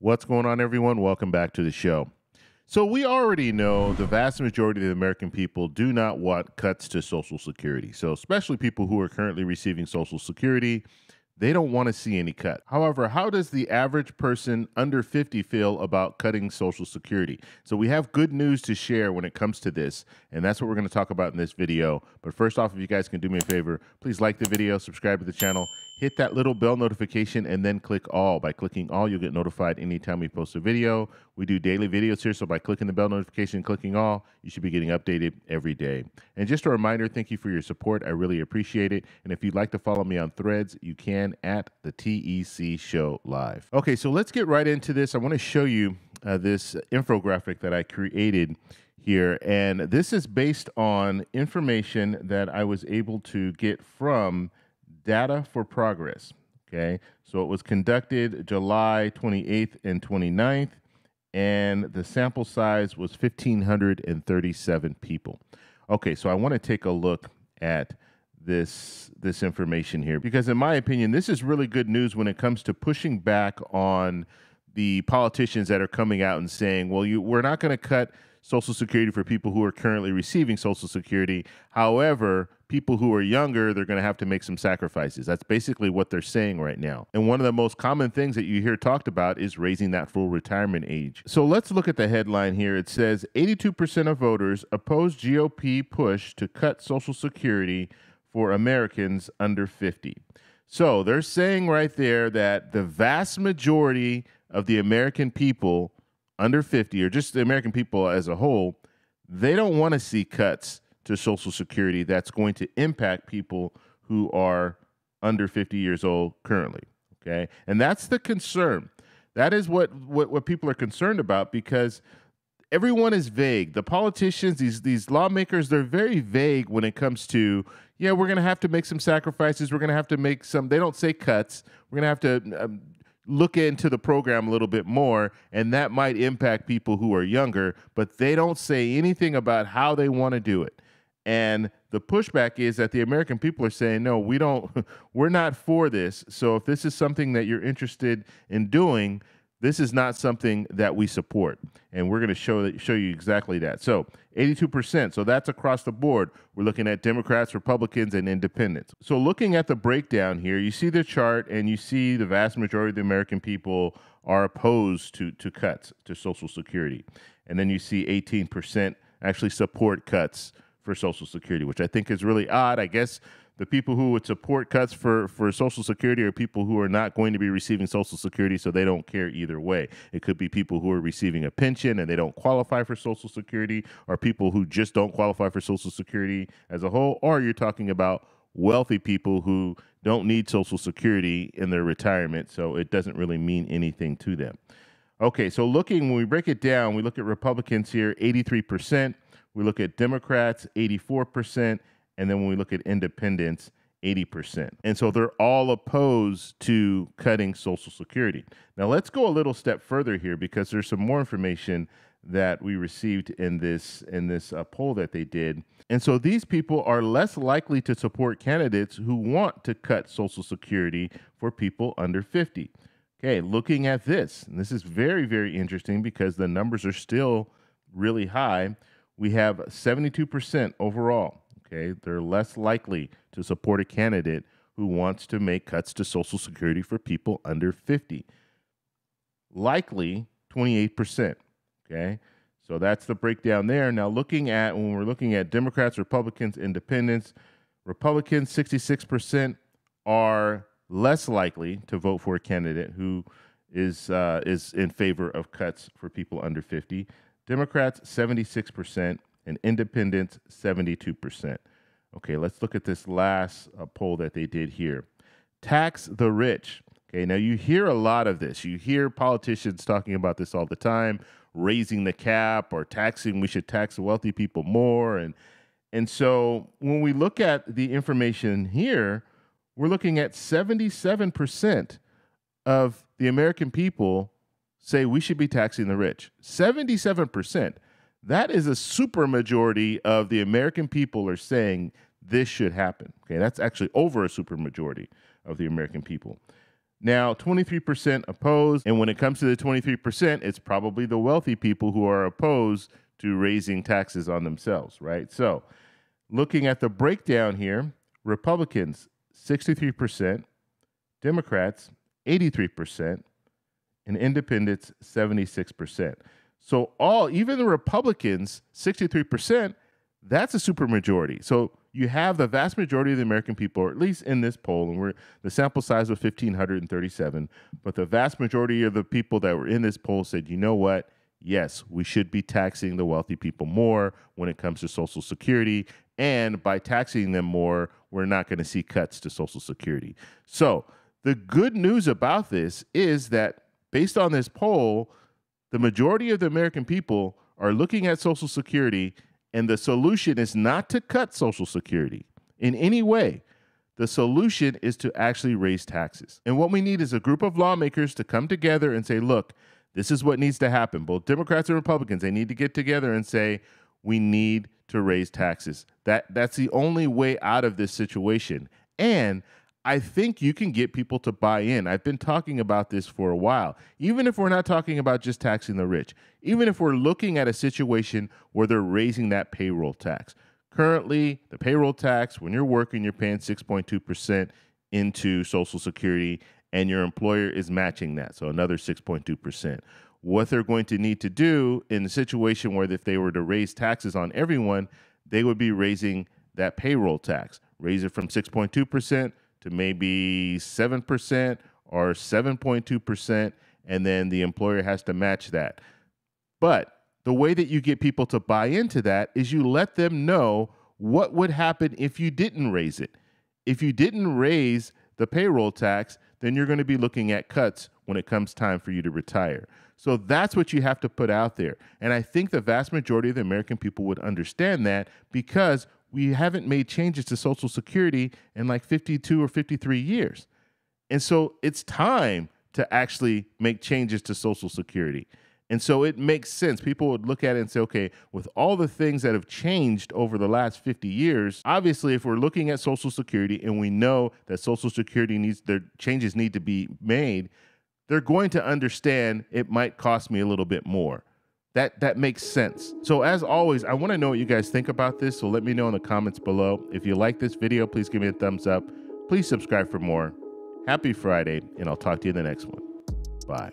What's going on, everyone? Welcome back to the show. So we already know the vast majority of the American people do not want cuts to Social Security. So especially people who are currently receiving Social Security, they don't want to see any cut. However, how does the average person under 50 feel about cutting Social Security? So we have good news to share when it comes to this, and that's what we're going to talk about in this video. But first off, if you guys can do me a favor, please like the video, subscribe to the channel, hit that little bell notification, and then click all. By clicking all, you'll get notified anytime we post a video. We do daily videos here, so by clicking the bell notification and clicking all, you should be getting updated every day. And just a reminder, thank you for your support. I really appreciate it. And if you'd like to follow me on Threads, you can at the TEC Show Live. Okay, so let's get right into this. I want to show you this infographic that I created here, and this is based on information that I was able to get from Data for Progress. Okay, so it was conducted July 28th and 29th, and the sample size was 1,537 people. Okay, so I want to take a look at this information here, because in my opinion, this is really good news when it comes to pushing back on the politicians that are coming out and saying, well, we're not going to cut Social Security for people who are currently receiving Social Security. However, people who are younger, they're going to have to make some sacrifices. That's basically what they're saying right now. And one of the most common things that you hear talked about is raising that full retirement age. So let's look at the headline here. It says 82% of voters oppose GOP push to cut Social Security for Americans under 50. So they're saying right there that the vast majority of the American people under 50, or just the American people as a whole, they don't want to see cuts to Social Security that's going to impact people who are under 50 years old currently. Okay, and that's the concern. That is what people are concerned about, because everyone is vague. The politicians, these lawmakers, they're very vague when it comes to, yeah, we're going to have to make some sacrifices. We're going to have to make some, they don't say cuts. We're going to have to look into the program a little bit more, and that might impact people who are younger, but they don't say anything about how they want to do it. And the pushback is that the American people are saying, no, we're not for this. So if this is something that you're interested in doing, this is not something that we support. And we're going to show you exactly that. So 82%. So that's across the board. We're looking at Democrats, Republicans, and independents. So looking at the breakdown here, you see the chart and you see the vast majority of the American people are opposed to cuts to Social Security. And then you see 18% actually support cuts for Social Security, which I think is really odd. I guess the people who would support cuts for Social Security are people who are not going to be receiving Social Security, so they don't care either way. It could be people who are receiving a pension and they don't qualify for Social Security, or people who just don't qualify for Social Security as a whole, or you're talking about wealthy people who don't need Social Security in their retirement, so it doesn't really mean anything to them. Okay, so when we break it down, we look at Republicans here, 83%. We look at Democrats, 84%. And then when we look at independents, 80%. And so they're all opposed to cutting Social Security. Now let's go a little step further here, because there's some more information that we received in this poll that they did. And so these people are less likely to support candidates who want to cut Social Security for people under 50. Okay, looking at this, and this is very, very interesting because the numbers are still really high. We have 72% overall. Okay, they're less likely to support a candidate who wants to make cuts to Social Security for people under 50. Likely 28%. Okay, so that's the breakdown there. Now, when we're looking at Democrats, Republicans, independents, Republicans, 66% are less likely to vote for a candidate who is in favor of cuts for people under 50. Democrats, 76%. And independents, 72%. Okay, let's look at this last poll that they did here. Tax the rich. Okay, now you hear a lot of this. You hear politicians talking about this all the time, raising the cap or we should tax wealthy people more. And so when we look at the information here, we're looking at 77% of the American people say we should be taxing the rich. 77%. That is a super majority of the American people are saying this should happen. Okay, that's actually over a super majority of the American people. Now, 23% opposed. And when it comes to the 23%, it's probably the wealthy people who are opposed to raising taxes on themselves, right? So looking at the breakdown here, Republicans, 63%, Democrats, 83%, and independents, 76%. So even the Republicans, 63%, that's a supermajority. So you have the vast majority of the American people, or at least in this poll, and the sample size was 1,537, but the vast majority of the people that were in this poll said, you know what? Yes, we should be taxing the wealthy people more when it comes to Social Security. And by taxing them more, we're not going to see cuts to Social Security. So the good news about this is that based on this poll, the majority of the American people are looking at Social Security, and the solution is not to cut Social Security in any way. The solution is to actually raise taxes. And what we need is a group of lawmakers to come together and say, look, this is what needs to happen. Both Democrats and Republicans, they need to get together and say, we need to raise taxes. That's the only way out of this situation. And I think you can get people to buy in. I've been talking about this for a while. Even if we're not talking about just taxing the rich, even if we're looking at a situation where they're raising that payroll tax. Currently, the payroll tax, when you're working, you're paying 6.2% into Social Security, and your employer is matching that, so another 6.2%. What they're going to need to do in a situation where if they were to raise taxes on everyone, they would be raising that payroll tax, raise it from 6.2% to maybe 7% or 7.2%, and then the employer has to match that. But the way that you get people to buy into that is you let them know what would happen if you didn't raise it. If you didn't raise the payroll tax, then you're going to be looking at cuts when it comes time for you to retire. So that's what you have to put out there. And I think the vast majority of the American people would understand that because we haven't made changes to Social Security in like 52 or 53 years. And so it's time to actually make changes to Social Security. And so it makes sense. People would look at it and say, okay, with all the things that have changed over the last 50 years, obviously, if we're looking at Social Security and we know that Social Security changes need to be made, they're going to understand it might cost me a little bit more. That makes sense. So as always, I want to know what you guys think about this. So let me know in the comments below. If you like this video, please give me a thumbs up. Please subscribe for more. Happy Friday, and I'll talk to you in the next one. Bye.